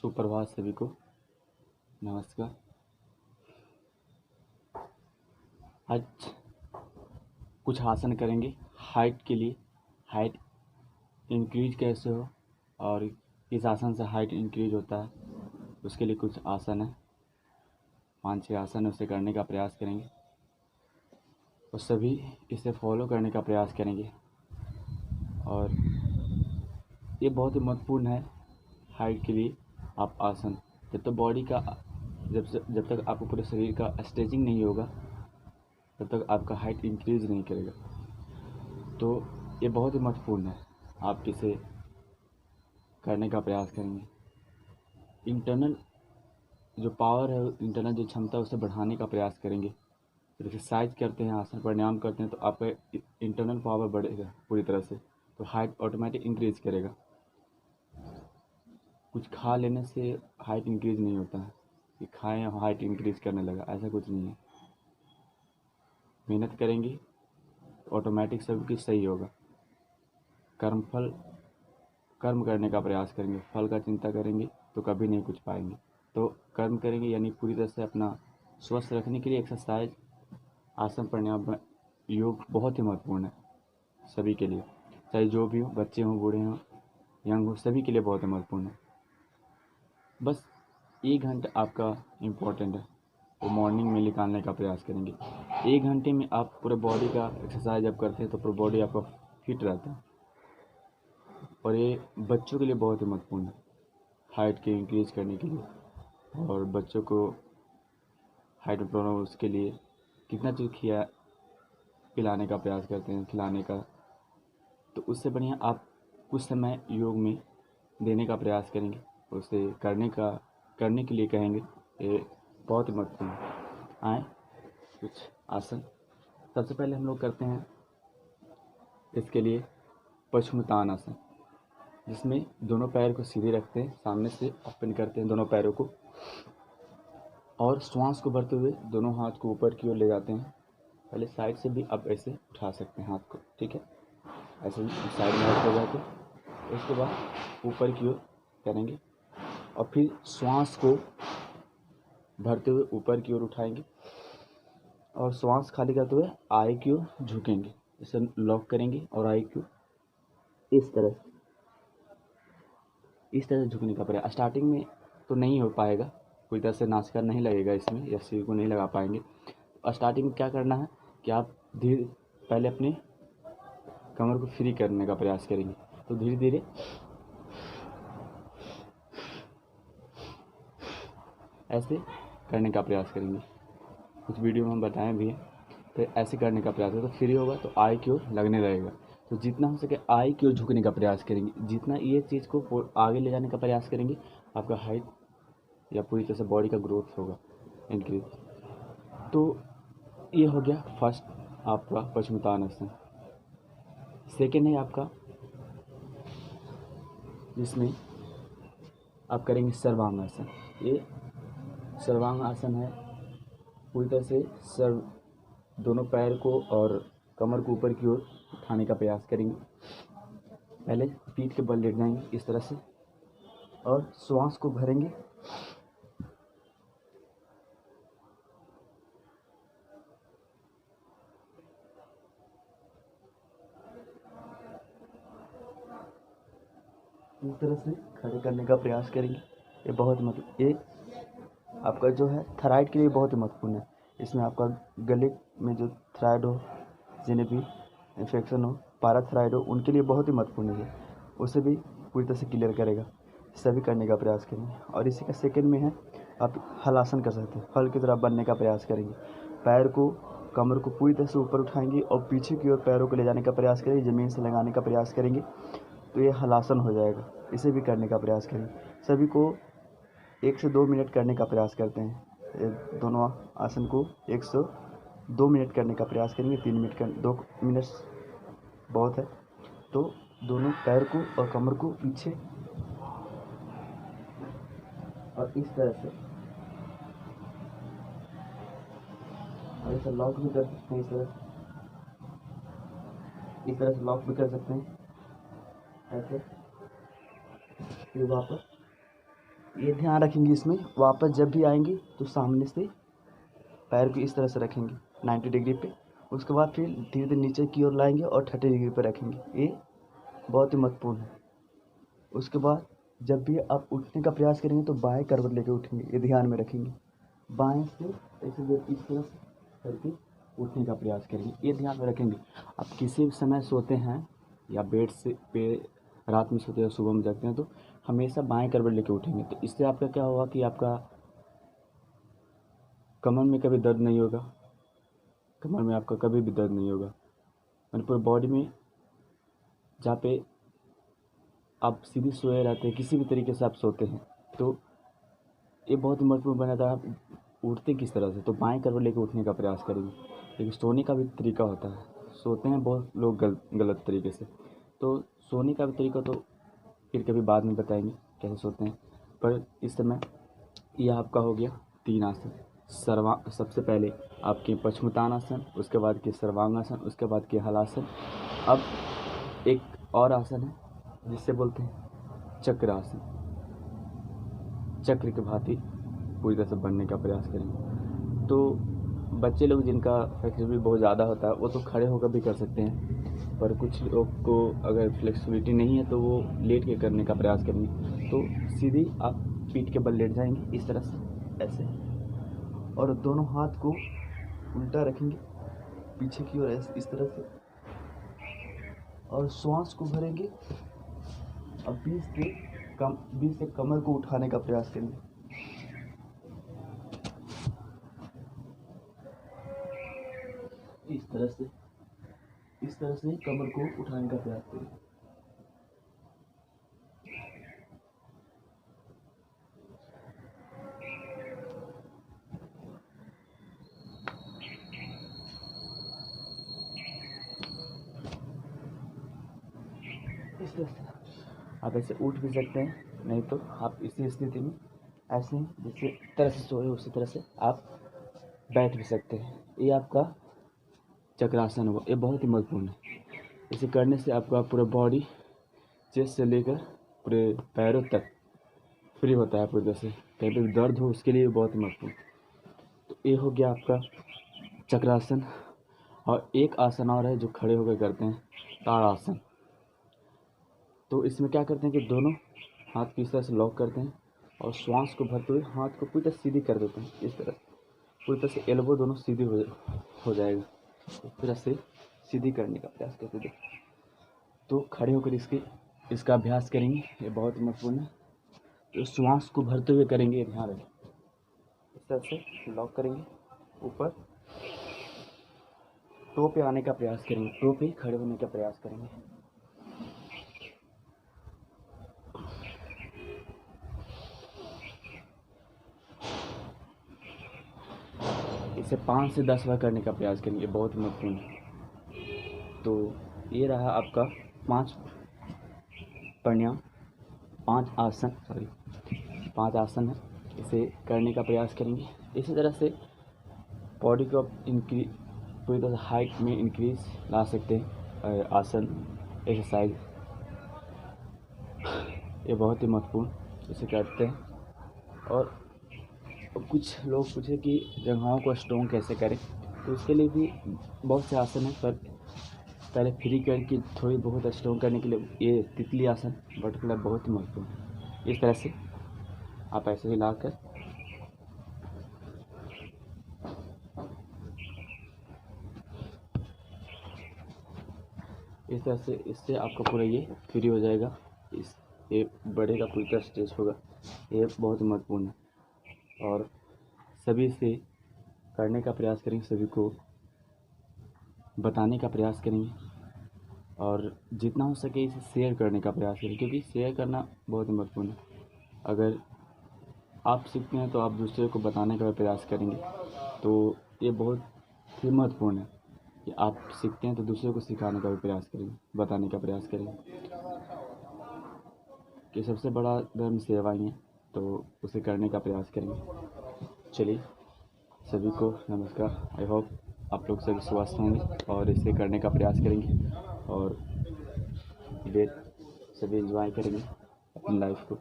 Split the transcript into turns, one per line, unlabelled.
सुप्रभात सभी को। नमस्कार। आज कुछ आसन करेंगे हाइट के लिए। हाइट इंक्रीज कैसे हो और किस आसन से हाइट इंक्रीज होता है, उसके लिए कुछ आसन है। 5-6 आसन उसे करने का प्रयास करेंगे और सभी इसे फॉलो करने का प्रयास करेंगे। और ये बहुत ही महत्वपूर्ण है हाइट के लिए। आप आसन जब तक बॉडी का जब तक आपको पूरे शरीर का स्ट्रेचिंग नहीं होगा तब तक आपका हाइट इंक्रीज नहीं करेगा। तो ये बहुत ही महत्वपूर्ण है, आप इसे करने का प्रयास करेंगे। इंटरनल जो पावर है, इंटरनल जो क्षमता है, उसे बढ़ाने का प्रयास करेंगे। जब एक्सरसाइज करते हैं, आसन प्राणायाम करते हैं, तो आपका इंटरनल पावर बढ़ेगा पूरी तरह से, तो हाइट ऑटोमेटिक इंक्रीज करेगा। कुछ खा लेने से हाइट इंक्रीज नहीं होता है कि खाएं और हाइट इंक्रीज करने लगा, ऐसा कुछ नहीं है। मेहनत करेंगे तो ऑटोमेटिक सब कुछ सही होगा। कर्म करने का प्रयास करेंगे, फल का चिंता करेंगे तो कभी नहीं कुछ पाएंगे। तो कर्म करेंगे यानी पूरी तरह से अपना स्वस्थ रखने के लिए एक्सरसाइज, आसन प्राणायाम, योग बहुत ही महत्वपूर्ण है सभी के लिए, चाहे जो भी हो, बच्चे हों, बूढ़े हों, यंग हो, सभी के लिए बहुत ही महत्वपूर्ण है। बस 1 घंटा आपका इम्पोर्टेंट है, वो मॉर्निंग में निकालने का प्रयास करेंगे। 1 घंटे में आप पूरे बॉडी का एक्सरसाइज जब करते हैं तो पूरा बॉडी आपका फिट रहता है। और ये बच्चों के लिए बहुत ही महत्वपूर्ण है हाइट के इंक्रीज करने के लिए। और बच्चों को हाइट में प्रॉब्लम, उसके लिए कितना चीज़ पिलाने का प्रयास करते हैं, खिलाने का, तो उससे बढ़िया आप कुछ समय योग में देने का प्रयास करेंगे, उसे करने के लिए कहेंगे। ये बहुत ही महत्वपूर्ण है। आए कुछ आसन सबसे पहले हम लोग करते हैं इसके लिए पश्चिमोत्तानासन, जिसमें दोनों पैर को सीधे रखते हैं, सामने से ओपन करते हैं दोनों पैरों को, और श्वास को भरते हुए दोनों हाथ को ऊपर की ओर ले जाते हैं। पहले साइड से भी आप ऐसे उठा सकते हैं हाथ को, ठीक है, ऐसे ही साइड में हाथ हो जाके, उसके बाद ऊपर की ओर करेंगे और फिर श्वास को भरते हुए ऊपर की ओर उठाएंगे और श्वास खाली करते हुए आई की ओर झुकेंगे। इसे लॉक करेंगे और आई की ओर इस तरह से झुकने का प्रयास। स्टार्टिंग में तो नहीं हो पाएगा, कोई तरह से नाचकर नहीं लगेगा इसमें, या सिर को नहीं लगा पाएंगे। स्टार्टिंग में क्या करना है कि आप पहले अपने कमर को फ्री करने का प्रयास करेंगे। तो धीरे धीरे ऐसे करने का प्रयास करेंगे, कुछ वीडियो में हम बताएं भी हैं। तो ऐसे करने का प्रयास है तो फ्री होगा तो आई की ओर लगने लगेगा। तो जितना हो सके आई की ओर झुकने का प्रयास करेंगे, जितना ये चीज़ को आगे ले जाने का प्रयास करेंगे, आपका हाइट या पूरी तरह से बॉडी का ग्रोथ होगा इंक्रीज। तो ये हो गया फर्स्ट आपका पश्चिमोत्तानासन। सेकेंड है आपका, जिसमें आप करेंगे सर्वांगासन। ये सर्वांगासन है, पूरी तरह से दोनों पैर को और कमर को ऊपर की ओर उठाने का प्रयास करेंगे। पहले पीठ के बल लेट जाएंगे इस तरह से और श्वास को भरेंगे, इस तरह से खड़े करने का प्रयास करेंगे। ये बहुत ये आपका जो है थायराइड के लिए बहुत ही महत्वपूर्ण है। इसमें आपका गले में जो थायराइड हो, जिन्हें भी इन्फेक्शन हो, पैराथायराइड हो, उनके लिए बहुत ही महत्वपूर्ण है। उसे भी पूरी तरह से क्लियर करेगा। सभी करने का प्रयास करेंगे। और इसी का सेकंड में है, आप हलासन कर सकते हैं, फल की तरह बनने का प्रयास करेंगे। पैर को, कमर को पूरी तरह से ऊपर उठाएंगे और पीछे की ओर पैरों को ले जाने का प्रयास करेंगे, ज़मीन से लगाने का प्रयास करेंगे, तो ये हलासन हो जाएगा। इसे भी करने का प्रयास करेंगे। सभी को 1 से 2 मिनट करने का प्रयास करते हैं। दोनों आसन को 1 से 2 मिनट करने का प्रयास करेंगे। 3 मिनट 2 मिनट बहुत है। तो दोनों पैर को और कमर को पीछे और इस तरह से, और इसे लॉक भी कर सकते हैं, इस तरह से लॉक भी कर सकते हैं ऐसे। फिर वापस ये ध्यान रखेंगे इसमें, वापस जब भी आएंगे तो सामने से पैर को इस तरह से रखेंगे 90 डिग्री पे। उसके बाद फिर धीरे धीरे नीचे की ओर लाएंगे और 30 डिग्री पर रखेंगे। ये बहुत ही महत्वपूर्ण है। उसके बाद जब भी आप उठने का प्रयास करेंगे तो बाएं करवट लेकर उठेंगे, ये ध्यान में रखेंगे। बाएं से ऐसे जब इस तरह से करके उठने का प्रयास करेंगे, ये ध्यान में रखेंगे। आप किसी भी समय सोते हैं या बेड से पे रात में सोते हैं सुबह में जागते हैं तो हमेशा बाएं करवट लेकर उठेंगे। तो इससे आपका क्या होगा कि आपका कमर में कभी दर्द नहीं होगा, कमर में आपका कभी भी दर्द नहीं होगा, यानी पूरे बॉडी में जहाँ पे आप सीधे सोए रहते हैं किसी भी तरीके से आप सोते हैं तो ये बहुत ही महत्वपूर्ण बन जाता है। आप उठते किस तरह से, तो बाएं करवट लेकर उठने का प्रयास करेंगे। लेकिन सोने का भी तरीका होता है, सोते हैं बहुत लोग गलत तरीके से, तो सोने का भी तरीका तो फिर कभी बाद में बताएंगे कैसे सोते हैं। पर इस समय यह आपका हो गया 3 आसन। सबसे पहले आपके पश्चिमोत्तानासन, उसके बाद के सर्वांगासन, उसके बाद के हलासन। अब एक और आसन है जिससे बोलते हैं चक्रासन। चक्र की भांति पूरी तरह से बनने का प्रयास करेंगे। तो बच्चे लोग जिनका फ्लेक्सिबिलिटी बहुत ज़्यादा होता है वो तो खड़े होकर भी कर सकते हैं, पर कुछ लोग को अगर फ्लेक्सिबिलिटी नहीं है तो वो लेट के करने का प्रयास करेंगे। तो सीधी आप पीठ के बल लेट जाएंगे इस तरह से ऐसे, और दोनों हाथ को उल्टा रखेंगे पीछे की ओर इस तरह से, और श्वास को भरेंगे। अब 20 से कमर को उठाने का प्रयास करेंगे। इस तरह से कमर को उठाने का प्रयास करेंगे। इस तरह से आप ऐसे उठ भी सकते हैं, नहीं तो आप इसी स्थिति में ऐसे जैसे तरह से सोए उसी तरह से आप बैठ भी सकते हैं। ये आपका चक्रासन होगा, ये बहुत ही महत्वपूर्ण है। इसे करने से आपका पूरा बॉडी चेस्ट से लेकर पूरे पैरों तक फ्री होता है पूरी तरह से। कहीं पर भी दर्द हो उसके लिए बहुत ही महत्वपूर्ण। तो ये हो गया आपका चक्रासन। और एक आसन और है जो खड़े होकर करते हैं, ताड़ासन। तो इसमें क्या करते हैं कि दोनों हाथ को इस तरह से लॉक करते हैं और श्वास को भरते हुए हाथ को पूरी तरह सीधी कर देते हैं। इस तरह पूरी तरह से एल्बो दोनों सीधी हो जाएगा। इस तरह से सीधी करने का प्रयास करते हैं। तो खड़े होकर इसका अभ्यास करेंगे, ये बहुत महत्वपूर्ण है। तो श्वास को भरते हुए करेंगे, ध्यान रखें। इस तरह से लॉक करेंगे, ऊपर टो पे आने का प्रयास करेंगे, टो पे खड़े होने का प्रयास करेंगे। इसे 5 से 10 बार करने का प्रयास करेंगे, बहुत महत्वपूर्ण है। तो ये रहा आपका 5 प्राणायाम, 5 आसन है। इसे करने का प्रयास करेंगे। इसी तरह से बॉडी को पूरी तरह से हाइट में इंक्रीज ला सकते हैं। आसन एक्सरसाइज ये बहुत ही महत्वपूर्ण इसे करते हैं। और कुछ लोग पूछे कि जगहों को स्ट्रॉन्ग कैसे करें, तो उसके लिए भी बहुत से आसन हैं, पर पहले फ्री करके थोड़ी बहुत स्ट्रॉन्ग करने के लिए ये तितली आसन पर्टिकुलर बहुत ही महत्वपूर्ण है। इस तरह से आप ऐसे ही लाकर इस तरह से, इससे आपका पूरा ये फ्री हो जाएगा, ये बढ़ेगा, पूरी तरह स्ट्रेच होगा। ये बहुत ही महत्वपूर्ण है और सभी से करने का प्रयास करेंगे, सभी को बताने का प्रयास करेंगे और जितना हो सके इसे शेयर करने का प्रयास करें, क्योंकि शेयर करना बहुत ही महत्वपूर्ण है। अगर आप सीखते हैं तो आप दूसरे को बताने का भी प्रयास करेंगे, तो ये बहुत ही महत्वपूर्ण है कि आप सीखते हैं तो दूसरे को सिखाने का भी प्रयास करेंगे, बताने का प्रयास करेंगे। कि सबसे बड़ा धर्म सेवा ही है, तो उसे करने का प्रयास करेंगे। चलिए, सभी को नमस्कार। आई होप आप लोग सभी स्वस्थ होंगे और इसे करने का प्रयास करेंगे और सभी एंजॉय करेंगे अपनी लाइफ को।